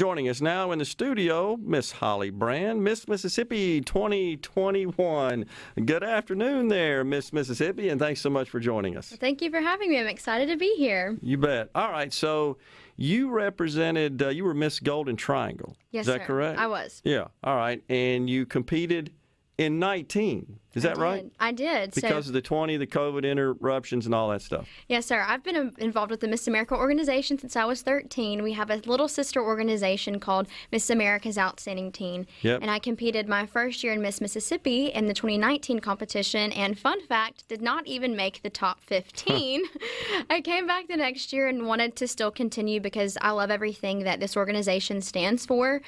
Joining us now in the studio, Miss Holly Brand, Miss Mississippi 2021. Good afternoon there, Miss Mississippi, and thanks so much for joining us. Well, thank you for having me. I'm excited to be here. You bet. All right, so you represented, you were Miss Golden Triangle. Yes, Is that sir. correct? I was. Yeah, all right, and you competed in 19. Is that right? I did. Because of the 20, the COVID interruptions and all that stuff. Yes, sir. I've been involved with the Miss America organization since I was 13. We have a little sister organization called Miss America's Outstanding Teen. Yep. And I competed my first year in Miss Mississippi in the 2019 competition. And fun fact, did not even make the top 15. I came back the next year and wanted to still continue because I love everything that this organization stands for.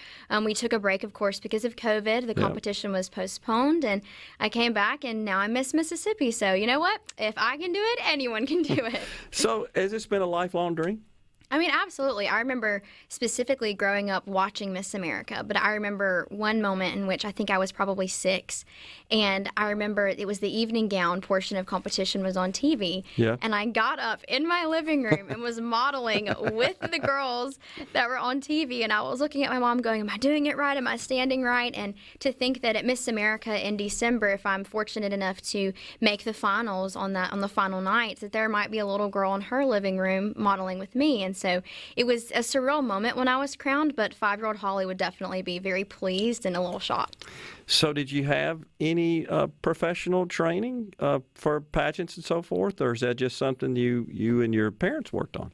We took a break, of course, because of COVID. The competition was postponed. And I came back, and now I'm Miss Mississippi. So you know what? If I can do it, anyone can do it. So has this been a lifelong dream? I mean, absolutely. I remember specifically growing up watching Miss America, but I remember one moment in which I think I was probably 6, and I remember it was the evening gown portion of competition was on TV, and I got up in my living room and was modeling with the girls that were on TV, and I was looking at my mom going, am I doing it right? Am I standing right? And to think that at Miss America in December, if I'm fortunate enough to make the finals on the final night, that there might be a little girl in her living room modeling with me. And so it was a surreal moment when I was crowned, but 5-year-old Holly would definitely be very pleased and a little shocked. So did you have any professional training for pageants and so forth, or is that just something you and your parents worked on?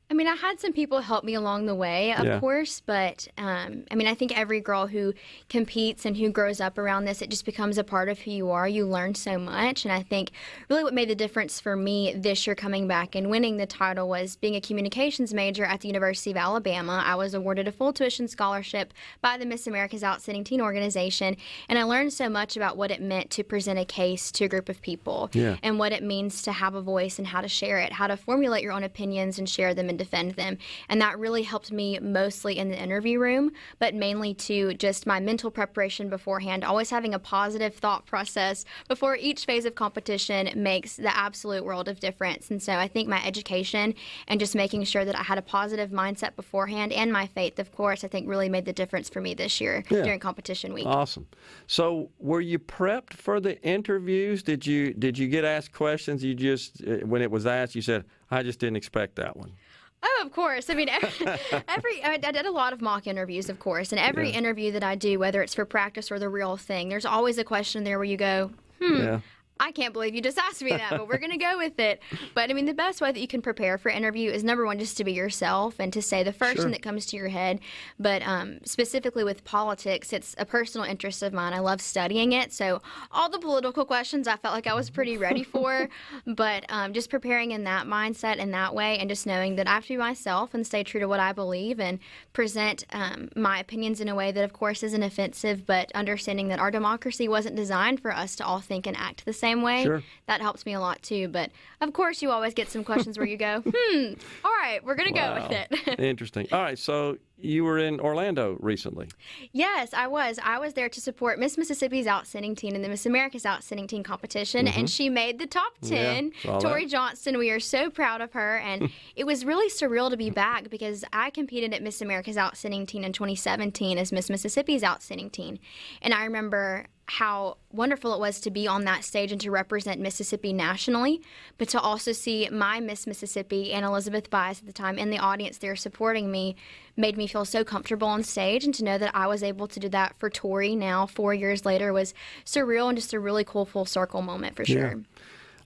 I mean, I had some people help me along the way, of course, but I mean, I think every girl who competes and who grows up around this, it just becomes a part of who you are. You learn so much, and I think really what made the difference for me this year coming back and winning the title was being a communications major at the University of Alabama. I was awarded a full tuition scholarship by the Miss America's Outstanding Teen organization, and I learned so much about what it meant to present a case to a group of people and what it means to have a voice and how to share it, how to formulate your own opinions and share them and defend them. And that really helped me mostly in the interview room, but mainly to just my mental preparation beforehand. Always having a positive thought process before each phase of competition makes the absolute world of difference. And so I think my education and just making sure that I had a positive mindset beforehand, and my faith, of course, I think really made the difference for me this year during competition week. Awesome. So were you prepped for the interviews? Did you get asked questions? You just, when it was asked, you said, I just didn't expect that one. Oh, of course. I mean, I did a lot of mock interviews, of course, and every interview that I do, whether it's for practice or the real thing, there's always a question there where you go, I can't believe you just asked me that, but we're going to go with it. But, I mean, the best way that you can prepare for an interview is, number one, just to be yourself and to say the first thing that comes to your head. But specifically with politics, it's a personal interest of mine. I love studying it. So all the political questions I felt like I was pretty ready for. But just preparing in that mindset and that way, and just knowing that I have to be myself and stay true to what I believe and present my opinions in a way that, of course, isn't offensive, but understanding that our democracy wasn't designed for us to all think and act the same way. That helps me a lot too. But of course, you always get some questions where you go, all right, we're going to go with it. Interesting. All right, so you were in Orlando recently. Yes, I was. I was there to support Miss Mississippi's Outstanding Teen in the Miss America's Outstanding Teen competition, and she made the top 10. Tori Johnston, we are so proud of her, and it was really surreal to be back because I competed at Miss America's Outstanding Teen in 2017 as Miss Mississippi's Outstanding Teen, and I remember how wonderful it was to be on that stage and to represent Mississippi nationally, but to also see my Miss Mississippi and Elizabeth Bias at the time in the audience there supporting me made me feel so comfortable on stage, and to know that I was able to do that for Tori now 4 years later was surreal and just a really cool full circle moment for sure.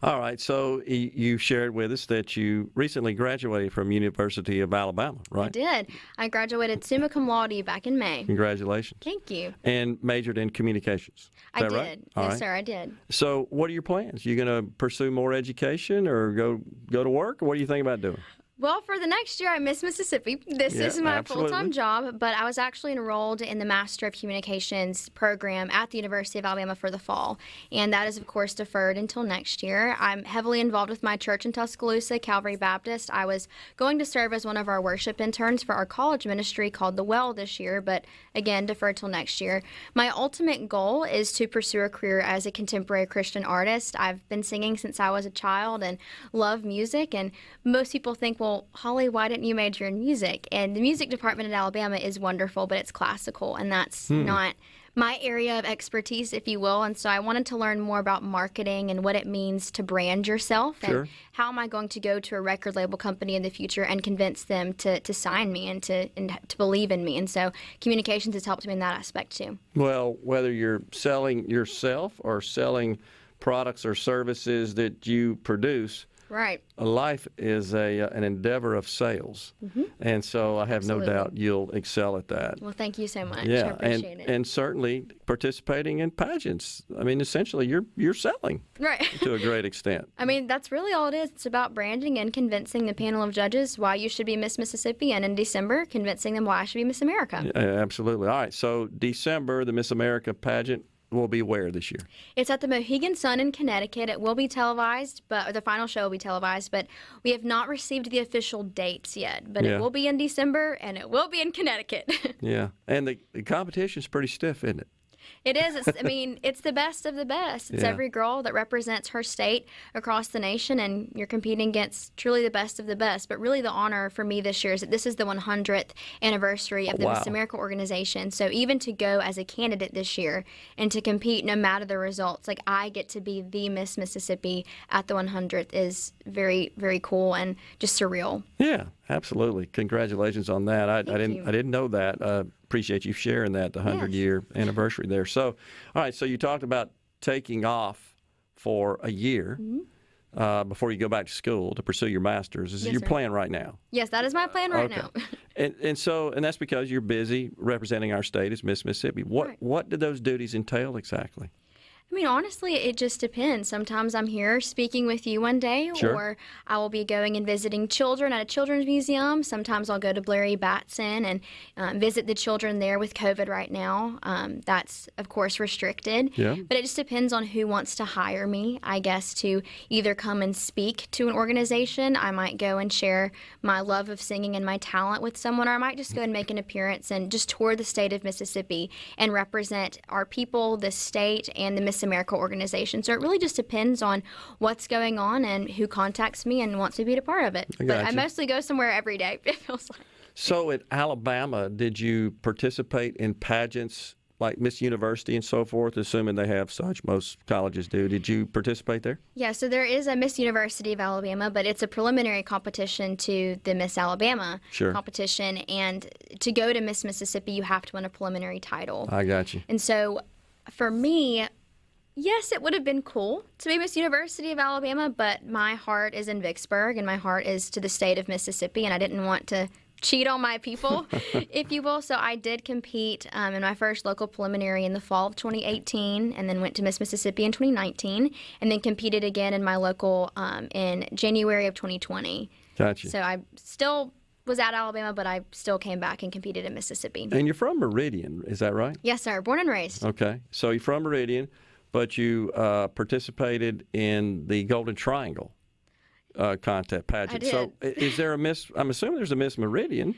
All right, so you shared with us that you recently graduated from University of Alabama, right? I did. I graduated summa cum laude back in May. Congratulations. Thank you. And majored in communications. I did. Right? Yes, sir, I did. So what are your plans? You going to pursue more education or go to work? Or what do you think about doing? Well, for the next year, I Miss Mississippi. This is my full-time job, but I was actually enrolled in the Master of Communications program at the University of Alabama for the fall, and that is, of course, deferred until next year. I'm heavily involved with my church in Tuscaloosa, Calvary Baptist. I was going to serve as one of our worship interns for our college ministry called The Well this year, but again, deferred till next year. My ultimate goal is to pursue a career as a contemporary Christian artist. I've been singing since I was a child and love music, and most people think, well, well, Holly, why didn't you major in music? And the music department at Alabama is wonderful, but it's classical, and that's not my area of expertise, if you will. And so I wanted to learn more about marketing and what it means to brand yourself. Sure. And how am I going to go to a record label company in the future and convince them to sign me and to believe in me. And so communications has helped me in that aspect too. Well, whether you're selling yourself or selling products or services that you produce, right. Life is an endeavor of sales. And so I have no doubt you'll excel at that. Well, thank you so much. Yeah, I appreciate it. And certainly participating in pageants. I mean, essentially, you're selling right. to a great extent. I mean, that's really all it is. It's about branding and convincing the panel of judges why you should be Miss Mississippi, and in December, convincing them why I should be Miss America. Yeah, absolutely. All right, so December, the Miss America pageant will be where this year? It's at the Mohegan Sun in Connecticut. It will be televised, or the final show will be televised, but we have not received the official dates yet. But it will be in December, and it will be in Connecticut. Yeah, and the competition's pretty stiff, isn't it? It is. I mean, it's the best of the best. It's every girl that represents her state across the nation, and you're competing against truly the best of the best. But really the honor for me this year is that this is the 100th anniversary of the Miss America organization. So even to go as a candidate this year and to compete no matter the results, like I get to be the Miss Mississippi at the 100th is very, very cool and just surreal. Yeah, absolutely. Congratulations on that. I didn't know that. Appreciate you sharing that, the 100-year anniversary there. So, all right, so you talked about taking off for a year before you go back to school to pursue your master's. Is your plan right now? Yes, that is my plan right now. And that's because you're busy representing our state as Miss Mississippi. What do those duties entail exactly? I mean, honestly, it just depends. Sometimes I'm here speaking with you one day, or I will be going and visiting children at a children's museum. Sometimes I'll go to Blairy Batson and visit the children there with COVID right now. That's, of course, restricted. Yeah. But it just depends on who wants to hire me, I guess, to either come and speak to an organization. I might go and share my love of singing and my talent with someone, or I might just go and make an appearance and just tour the state of Mississippi and represent our people, the state, and the Miss America organization. So it really just depends on what's going on and who contacts me and wants to be a part of it. I mostly go somewhere every day, it feels like. So at Alabama, did you participate in pageants like Miss University and so forth, assuming they have such? Most colleges do. Did you participate there? Yeah, so there is a Miss University of Alabama, but it's a preliminary competition to the Miss Alabama competition. And to go to Miss Mississippi, you have to win a preliminary title. I got you. And so for me, yes, it would have been cool to be Miss University of Alabama, but my heart is in Vicksburg and my heart is to the state of Mississippi, and I didn't want to cheat on my people, if you will. So I did compete in my first local preliminary in the fall of 2018, and then went to Miss Mississippi in 2019, and then competed again in my local in January of 2020. Gotcha. So I still was at Alabama, but I still came back and competed in Mississippi. And you're from Meridian, is that right? Yes, sir. Born and raised. Okay. So you're from Meridian, but you participated in the Golden Triangle contest pageant. I did. So is there a Miss? I'm assuming there's a Miss Meridian.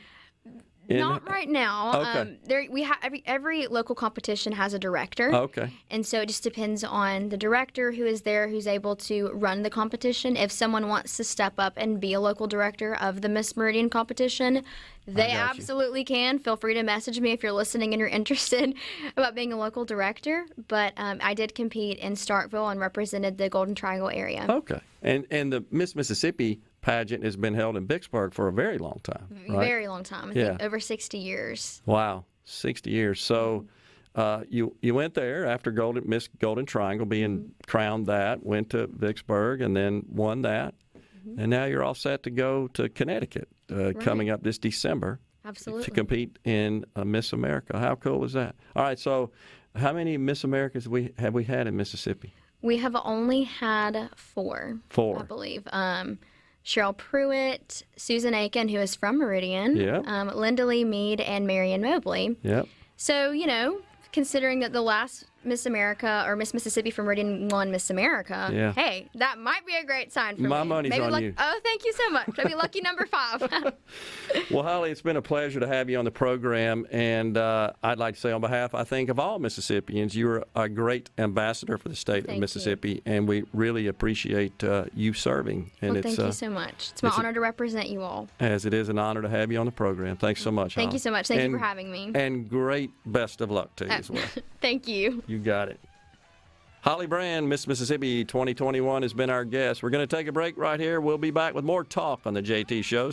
Not right now. Okay. We have every local competition has a director. Okay. And so it just depends on the director who is there, who's able to run the competition. If someone wants to step up and be a local director of the Miss Meridian competition, they absolutely can. Feel free to message me if you're listening and you're interested about being a local director. But I did compete in Starkville and represented the Golden Triangle area. Okay. And the Miss Mississippi pageant has been held in Vicksburg for a very long time, right? Very long time. I think over 60 years. Wow, 60 years. So you went there after Miss Golden Triangle being crowned that, went to Vicksburg, and then won that. And now you're all set to go to Connecticut coming up this December. Absolutely. To compete in Miss America. How cool is that? All right, so how many Miss Americas have we had in Mississippi? We have only had four, I believe. Cheryl Pruitt, Susan Aiken, who is from Meridian, Linda Lee Mead, and Marion Mobley. Yep. So, considering that the last Miss America or Miss Mississippi from Meridian won Miss America, hey, that might be a great sign for me. My money's on you. Oh, thank you so much. Maybe lucky number 5. Well, Holly, it's been a pleasure to have you on the program, and I'd like to say on behalf, I think, of all Mississippians, you're a great ambassador for the state of Mississippi, and we really appreciate you serving. And thank you so much. It's my honor to represent you all. As it is an honor to have you on the program. Thanks so much, Thank Holly. you so much. Thank you for having me. And great best of luck to you as well. Thank you. You got it. Holly Brand, Miss Mississippi 2021, has been our guest. We're going to take a break right here. We'll be back with more talk on the JT Show.